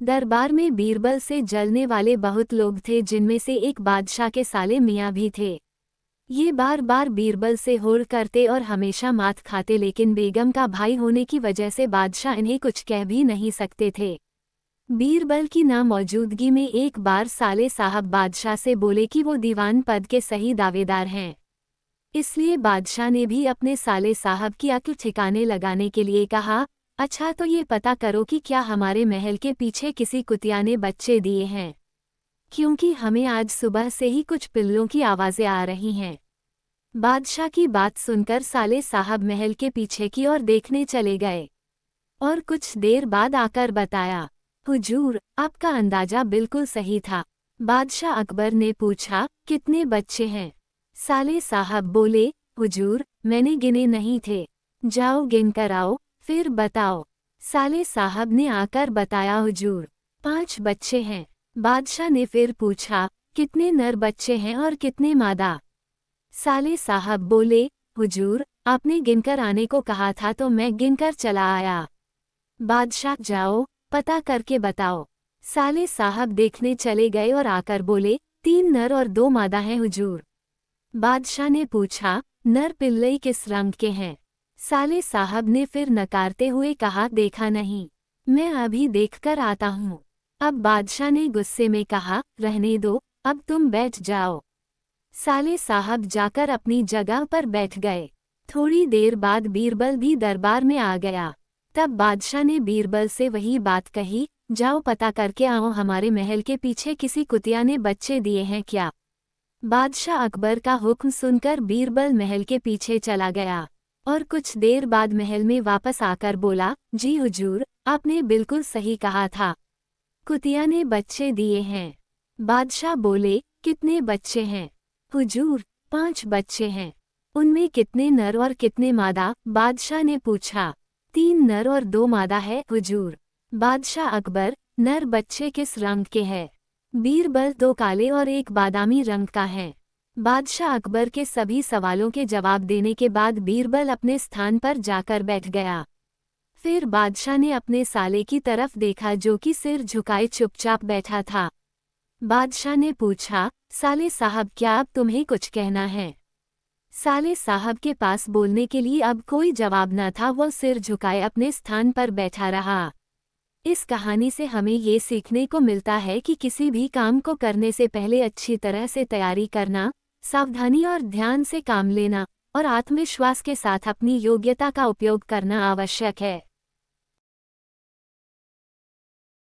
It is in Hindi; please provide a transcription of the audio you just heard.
दरबार में बीरबल से जलने वाले बहुत लोग थे, जिनमें से एक बादशाह के साले मियाँ भी थे। ये बार बार बीरबल से होड़ करते और हमेशा मात खाते, लेकिन बेगम का भाई होने की वजह से बादशाह इन्हें कुछ कह भी नहीं सकते थे। बीरबल की नामौजूदगी में एक बार साले साहब बादशाह से बोले कि वो दीवान पद के सही दावेदार हैं। इसलिए बादशाह ने भी अपने साले साहब की अक्ल ठिकाने लगाने के लिए कहा, अच्छा तो ये पता करो कि क्या हमारे महल के पीछे किसी कुतिया ने बच्चे दिए हैं, क्योंकि हमें आज सुबह से ही कुछ पिल्लों की आवाज़ें आ रही हैं। बादशाह की बात सुनकर साले साहब महल के पीछे की ओर देखने चले गए और कुछ देर बाद आकर बताया, हुजूर, आपका अंदाजा बिल्कुल सही था। बादशाह अकबर ने पूछा, कितने बच्चे हैं? साले साहब बोले, हुजूर, मैंने गिने नहीं थे। जाओ गिन कर आओ, फिर बताओ। साले साहब ने आकर बताया, हुजूर, 5 बच्चे हैं। बादशाह ने फिर पूछा, कितने नर बच्चे हैं और कितने मादा? साले साहब बोले, हुजूर, आपने गिनकर आने को कहा था तो मैं गिनकर चला आया। बादशाह, जाओ पता करके बताओ। साले साहब देखने चले गए और आकर बोले, 3 नर और 2 मादा हैं हुजूर। बादशाह ने पूछा, नर पिल्लई किस रंग के हैं? साले साहब ने फिर नकारते हुए कहा, देखा नहीं, मैं अभी देखकर आता हूँ। अब बादशाह ने गुस्से में कहा, रहने दो, अब तुम बैठ जाओ। साले साहब जाकर अपनी जगह पर बैठ गए। थोड़ी देर बाद बीरबल भी दरबार में आ गया। तब बादशाह ने बीरबल से वही बात कही, जाओ पता करके आओ हमारे महल के पीछे किसी कुतिया ने बच्चे दिए हैं क्या? बादशाह अकबर का हुक्म सुनकर बीरबल महल के पीछे चला गया और कुछ देर बाद महल में वापस आकर बोला, जी हुजूर, आपने बिल्कुल सही कहा था, कुतिया ने बच्चे दिए हैं। बादशाह बोले, कितने बच्चे हैं? हुजूर, 5 बच्चे हैं। उनमें कितने नर और कितने मादा? बादशाह ने पूछा। 3 नर और 2 मादा है हुजूर। बादशाह अकबर, नर बच्चे किस रंग के हैं? बीरबल, 2 काले और 1 बादामी रंग का है। बादशाह अकबर के सभी सवालों के जवाब देने के बाद बीरबल अपने स्थान पर जाकर बैठ गया। फिर बादशाह ने अपने साले की तरफ देखा जो कि सिर झुकाए चुपचाप बैठा था। बादशाह ने पूछा, साले साहब, क्या अब तुम्हें कुछ कहना है? साले साहब के पास बोलने के लिए अब कोई जवाब न था, वो सिर झुकाए अपने स्थान पर बैठा रहा। इस कहानी से हमें ये सीखने को मिलता है कि किसी भी काम को करने से पहले अच्छी तरह से तैयारी करना, सावधानी और ध्यान से काम लेना और आत्मविश्वास के साथ अपनी योग्यता का उपयोग करना आवश्यक है।